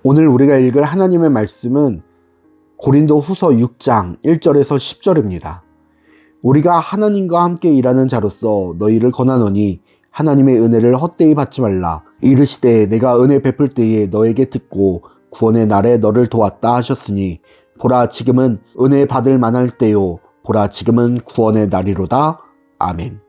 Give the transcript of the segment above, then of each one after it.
오늘 우리가 읽을 하나님의 말씀은 고린도 후서 6장 1절에서 10절입니다. 우리가 하나님과 함께 일하는 자로서 너희를 권하노니 하나님의 은혜를 헛되이 받지 말라. 이르시되 내가 은혜 베풀 때에 너에게 듣고 구원의 날에 너를 도왔다 하셨으니 보라 지금은 은혜 받을 만할 때요 보라 지금은 구원의 날이로다. 아멘.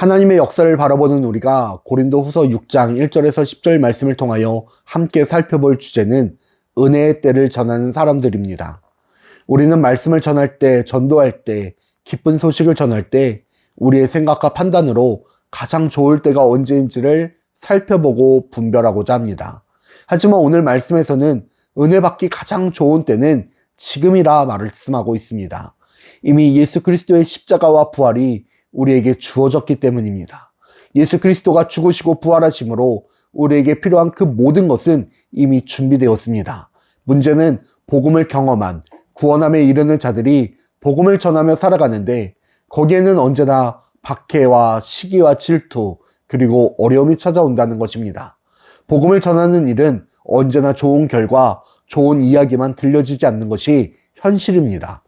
하나님의 역사를 바라보는 우리가 고린도 후서 6장 1절에서 10절 말씀을 통하여 함께 살펴볼 주제는 은혜의 때를 전하는 사람들입니다. 우리는 말씀을 전할 때, 전도할 때, 기쁜 소식을 전할 때 우리의 생각과 판단으로 가장 좋을 때가 언제인지를 살펴보고 분별하고자 합니다. 하지만 오늘 말씀에서는 은혜 받기 가장 좋은 때는 지금이라 말씀하고 있습니다. 이미 예수 그리스도의 십자가와 부활이 우리에게 주어졌기 때문입니다. 예수 그리스도가 죽으시고 부활하심으로 우리에게 필요한 그 모든 것은 이미 준비되었습니다. 문제는 복음을 경험한 구원함에 이르는 자들이 복음을 전하며 살아가는데 거기에는 언제나 박해와 시기와 질투 그리고 어려움이 찾아온다는 것입니다. 복음을 전하는 일은 언제나 좋은 결과, 좋은 이야기만 들려지지 않는 것이 현실입니다.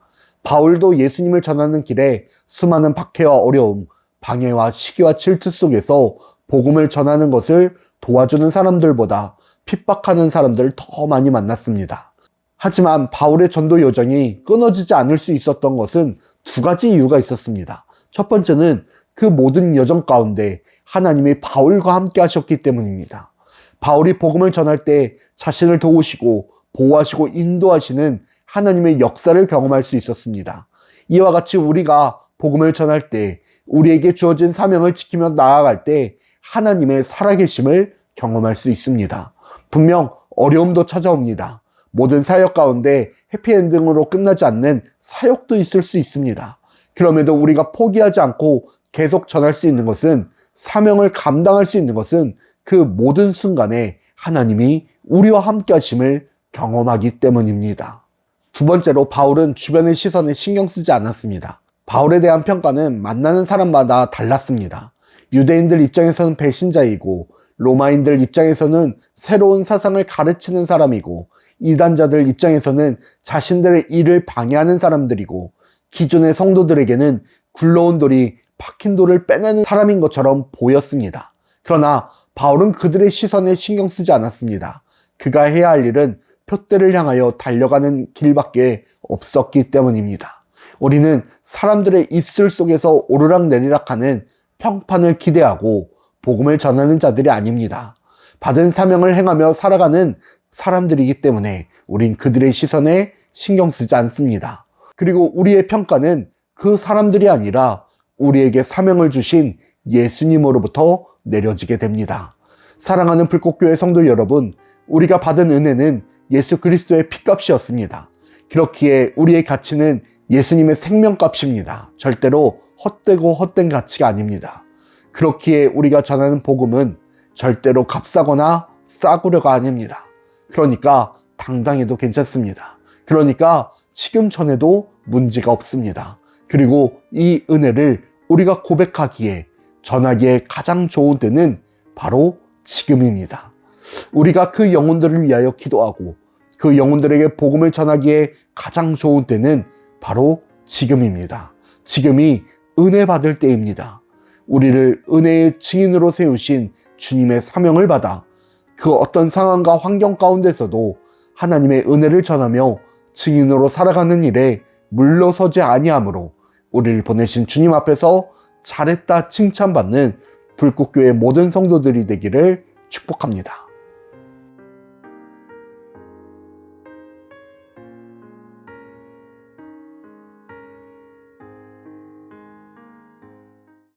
바울도 예수님을 전하는 길에 수많은 박해와 어려움, 방해와 시기와 질투 속에서 복음을 전하는 것을 도와주는 사람들보다 핍박하는 사람들을 더 많이 만났습니다. 하지만 바울의 전도 여정이 끊어지지 않을 수 있었던 것은 두 가지 이유가 있었습니다. 첫 번째는 그 모든 여정 가운데 하나님이 바울과 함께 하셨기 때문입니다. 바울이 복음을 전할 때 자신을 도우시고 보호하시고 인도하시는 하나님의 역사를 경험할 수 있었습니다. 이와 같이 우리가 복음을 전할 때 우리에게 주어진 사명을 지키며 나아갈 때 하나님의 살아계심을 경험할 수 있습니다. 분명 어려움도 찾아옵니다. 모든 사역 가운데 해피엔딩으로 끝나지 않는 사역도 있을 수 있습니다. 그럼에도 우리가 포기하지 않고 계속 전할 수 있는 것은 사명을 감당할 수 있는 것은 그 모든 순간에 하나님이 우리와 함께 하심을 경험하기 때문입니다. 두 번째로 바울은 주변의 시선에 신경 쓰지 않았습니다. 바울에 대한 평가는 만나는 사람마다 달랐습니다. 유대인들 입장에서는 배신자이고 로마인들 입장에서는 새로운 사상을 가르치는 사람이고 이단자들 입장에서는 자신들의 일을 방해하는 사람들이고 기존의 성도들에게는 굴러온 돌이 박힌 돌을 빼내는 사람인 것처럼 보였습니다. 그러나 바울은 그들의 시선에 신경 쓰지 않았습니다. 그가 해야 할 일은 표대를 향하여 달려가는 길밖에 없었기 때문입니다. 우리는 사람들의 입술 속에서 오르락내리락하는 평판을 기대하고 복음을 전하는 자들이 아닙니다. 받은 사명을 행하며 살아가는 사람들이기 때문에 우린 그들의 시선에 신경 쓰지 않습니다. 그리고 우리의 평가는 그 사람들이 아니라 우리에게 사명을 주신 예수님으로부터 내려지게 됩니다. 사랑하는 불꽃교회 성도 여러분, 우리가 받은 은혜는 예수 그리스도의 피값이었습니다. 그렇기에 우리의 가치는 예수님의 생명값입니다. 절대로 헛되고 헛된 가치가 아닙니다. 그렇기에 우리가 전하는 복음은 절대로 값싸거나 싸구려가 아닙니다. 그러니까 당당해도 괜찮습니다. 그러니까 지금 전해도 문제가 없습니다. 그리고 이 은혜를 우리가 고백하기에 전하기에 가장 좋은 때는 바로 지금입니다. 우리가 그 영혼들을 위하여 기도하고 그 영혼들에게 복음을 전하기에 가장 좋은 때는 바로 지금입니다. 지금이 은혜 받을 때입니다. 우리를 은혜의 증인으로 세우신 주님의 사명을 받아 그 어떤 상황과 환경 가운데서도 하나님의 은혜를 전하며 증인으로 살아가는 일에 물러서지 아니하므로 우리를 보내신 주님 앞에서 잘했다 칭찬받는 불꽃교회 모든 성도들이 되기를 축복합니다.